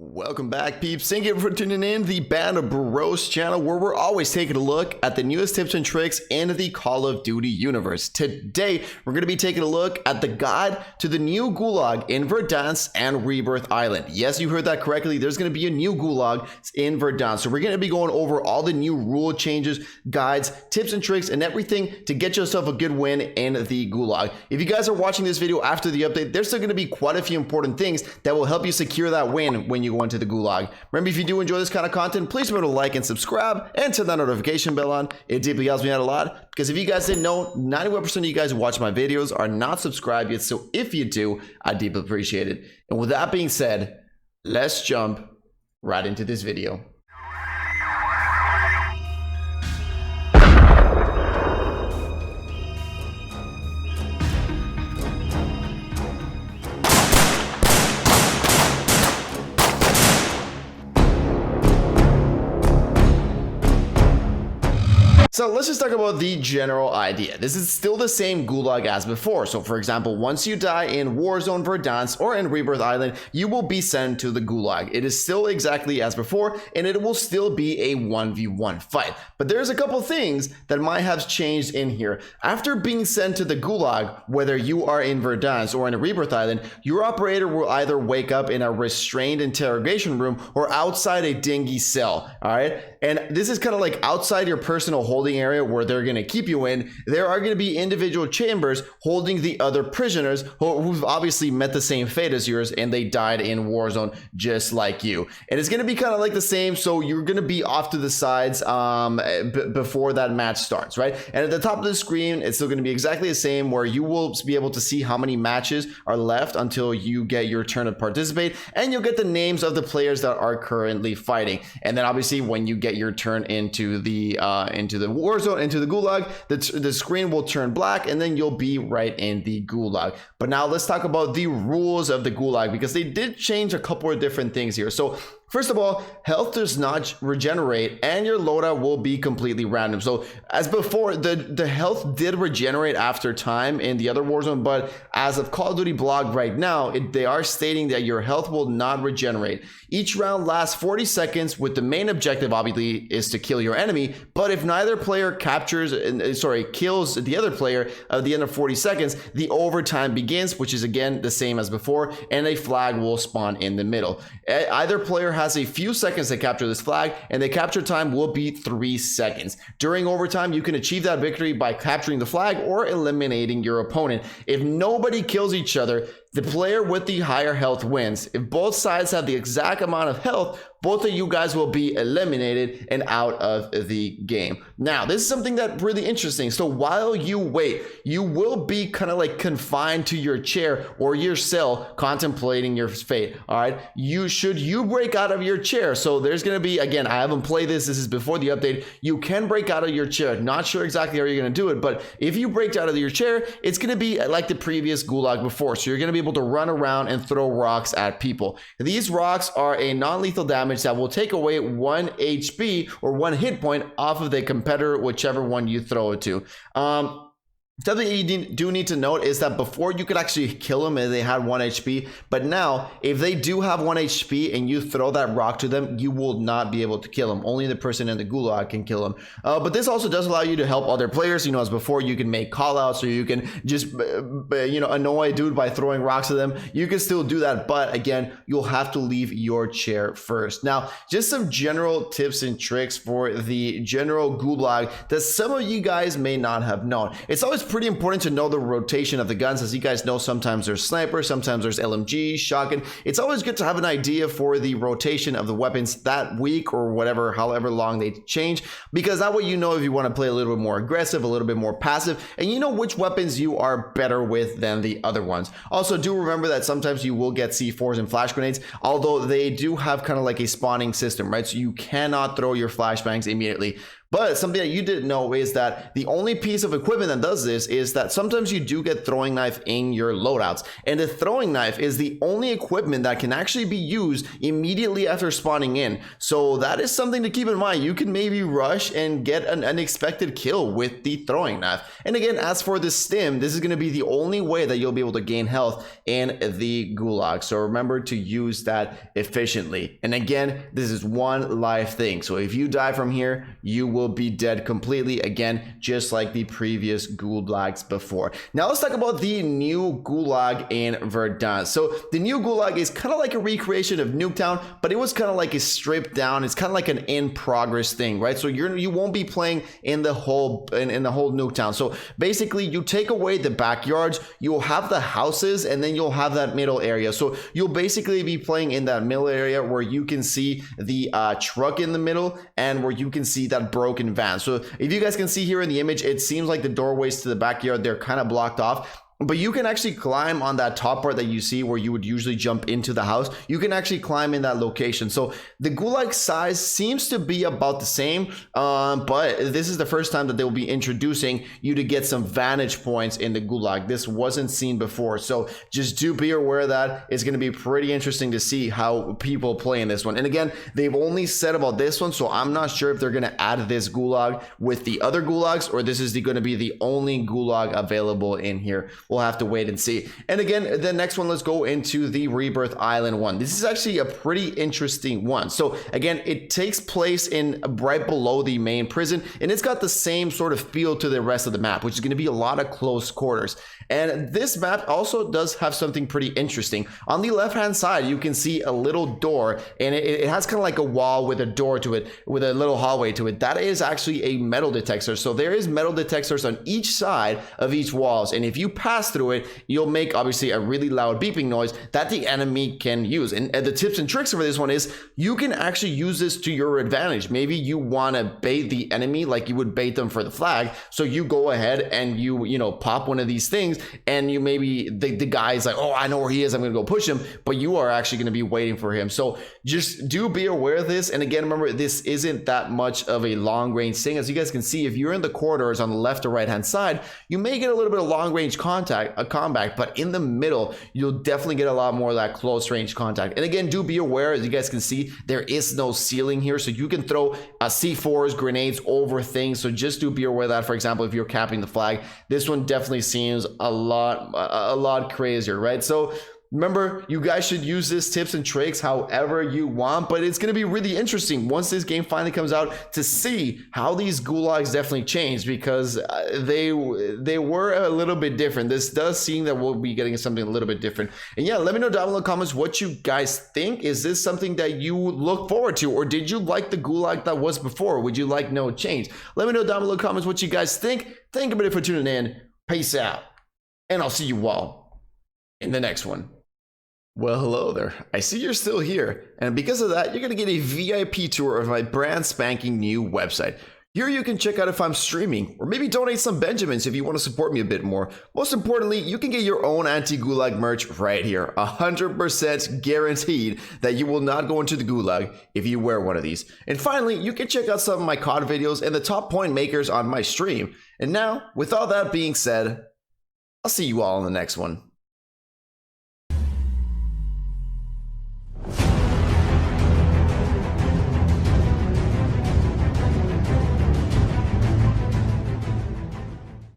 Welcome back, peeps. Thank you for tuning in the Band of Bros channel, where we're always taking a look at the newest tips and tricks in the Call of Duty universe. Today, we're going to be taking a look at the guide to the new gulag in Verdansk and Rebirth Island. Yes, you heard that correctly. There's going to be a new gulag in Verdansk. So we're going to be going over all the new rule changes, guides, tips and tricks, and everything to get yourself a good win in the gulag. If you guys are watching this video after the update, there's still going to be quite a few important things that will help you secure that win when you go into the gulag. Remember, if you do enjoy this kind of content, please remember to like and subscribe and turn that notification bell on. It deeply helps me out a lot, because if you guys didn't know, 91% of you guys who watch my videos are not subscribed yet. So if you do, I deeply appreciate it. And with that being said, let's jump right into this video. So let's just talk about the general idea. This is still the same gulag as before. So for example, once you die in Warzone Verdansk or in Rebirth Island, you will be sent to the gulag. It is still exactly as before, and it will still be a 1v1 fight. But there's a couple things that might have changed in here. After being sent to the gulag, whether you are in Verdansk or in a Rebirth Island, your operator will either wake up in a restrained interrogation room or outside a dingy cell. All right. And this is kind of like outside your personal holding area where they're going to keep you in. There are going to be individual chambers holding the other prisoners who've obviously met the same fate as yours, and they died in Warzone just like you. And it's going to be kind of like the same. So you're going to be off to the sides before that match starts, right? And at the top of the screen, it's still going to be exactly the same, where you will be able to see how many matches are left until you get your turn to participate, and you'll get the names of the players that are currently fighting. And then obviously when you get your turn into the Warzone, into the gulag, the screen will turn black, and then you'll be right in the gulag. But now let's talk about the rules of the gulag, because they did change a couple of different things here. So first of all, health does not regenerate, and your loadout will be completely random. So as before, the health did regenerate after time in the other Warzone, but as of Call of Duty blog right now, they are stating that your health will not regenerate. Each round lasts 40 seconds, with the main objective obviously is to kill your enemy. But if neither player kills the other player at the end of 40 seconds, the overtime begins, which is again the same as before, and a flag will spawn in the middle. Either player has a few seconds to capture this flag, and the capture time will be 3 seconds. During overtime, you can achieve that victory by capturing the flag or eliminating your opponent. If nobody kills each other, the player with the higher health wins. If both sides have the exact amount of health, both of you guys will be eliminated and out of the game. Now, this is something that's really interesting. So while you wait, you will be kind of like confined to your chair or your cell, contemplating your fate. All right. You break out of your chair. So there's going to be, again, I haven't played this. This is before the update. You can break out of your chair. Not sure exactly how you're going to do it, but if you break out of your chair, it's going to be like the previous gulag before. So you're going to be able to run around and throw rocks at people. These rocks are a non-lethal damage that will take away 1 HP or 1 hit point off of the competitor, whichever one you throw it to. Something you do need to note is that before you could actually kill them if they had 1 HP, but now if they do have 1 HP and you throw that rock to them, you will not be able to kill them. Only the person in the gulag can kill them. But this also does allow you to help other players. As before, you can make call outs, or you can just annoy a dude by throwing rocks at them. You can still do that, but again, you'll have to leave your chair first. Now, just some general tips and tricks for the general gulag that some of you guys may not have known. It's always pretty important to know the rotation of the guns. As you guys know, sometimes there's sniper, sometimes there's LMG, shotgun. It's always good to have an idea for the rotation of the weapons that week, or however long they change, because that way you know if you want to play a little bit more aggressive, a little bit more passive, and you know which weapons you are better with than the other ones. Also, do remember that sometimes you will get C4s and flash grenades, although they do have kind of like a spawning system, right? So you cannot throw your flashbangs immediately. But something that you didn't know is that the only piece of equipment that does this is that sometimes you do get throwing knife in your loadouts. And the throwing knife is the only equipment that can actually be used immediately after spawning in. So that is something to keep in mind. You can maybe rush and get an unexpected kill with the throwing knife. And again, as for the stim, this is going to be the only way that you'll be able to gain health in the gulag. So remember to use that efficiently. And again, this is one life thing. So if you die from here, you will be dead completely, again, just like the previous gulags before. Now let's talk about the new gulag in Verdansk. So the new gulag is kind of like a recreation of Nuketown, but it was kind of like a stripped down. It's kind of like an in progress thing, right? So you won't be playing in the whole Nuketown. So basically you take away the backyards, you'll have the houses, and then you'll have that middle area. So you'll basically be playing in that middle area where you can see the truck in the middle and where you can see that broken van. So if you guys can see here in the image, it seems like the doorways to the backyard, they're kind of blocked off. But you can actually climb on that top part that you see where you would usually jump into the house. You can actually climb in that location. So the gulag size seems to be about the same, but this is the first time that they will be introducing you to get some vantage points in the gulag. This wasn't seen before. So just do be aware that it's going to be pretty interesting to see how people play in this one. And again, they've only said about this one, so I'm not sure if they're going to add this gulag with the other gulags, or this is going to be the only gulag available in here. We'll have to wait and see. And again, the next one, let's go into the Rebirth Island one. This is actually a pretty interesting one. So again, it takes place in right below the main prison, and it's got the same sort of feel to the rest of the map, which is going to be a lot of close quarters. And this map also does have something pretty interesting. On the left hand side, you can see a little door, and it has kind of like a wall with a door to it, with a little hallway to it. That is actually a metal detector. So there is metal detectors on each side of each walls, and if you pass through it, you'll make obviously a really loud beeping noise that the enemy can use. And the tips and tricks for this one is you can actually use this to your advantage. Maybe you want to bait the enemy like you would bait them for the flag. So you go ahead and you know, pop one of these things, and you maybe the guy's like, oh, I know where he is, I'm gonna go push him, but you are actually going to be waiting for him. So just do be aware of this. And again, remember, this isn't that much of a long range thing. As you guys can see, if you're in the corridors on the left or right hand side, you may get a little bit of long range combat, but in the middle, you'll definitely get a lot more of that close range contact. And again, do be aware, as you guys can see, there is no ceiling here, so you can throw C4s, grenades over things. So just do be aware of that. For example, if you're capping the flag, this one definitely seems a lot crazier, right? So remember, you guys should use this tips and tricks however you want, but it's going to be really interesting once this game finally comes out to see how these gulags definitely changed, because they were a little bit different. This does seem that we'll be getting something a little bit different. And yeah, let me know down below in the comments what you guys think. Is this something that you look forward to, or did you like the gulag that was before? Would you like no change? Let me know down below in the comments what you guys think. Thank you for tuning in. Peace out, and I'll see you all in the next one. Well, hello there. I see you're still here, and because of that, you're going to get a VIP tour of my brand spanking new website. Here you can check out if I'm streaming, or maybe donate some Benjamins if you want to support me a bit more. Most importantly, you can get your own anti-gulag merch right here. 100% guaranteed that you will not go into the gulag if you wear one of these. And finally, you can check out some of my COD videos and the top point makers on my stream. And now, with all that being said, I'll see you all in the next one.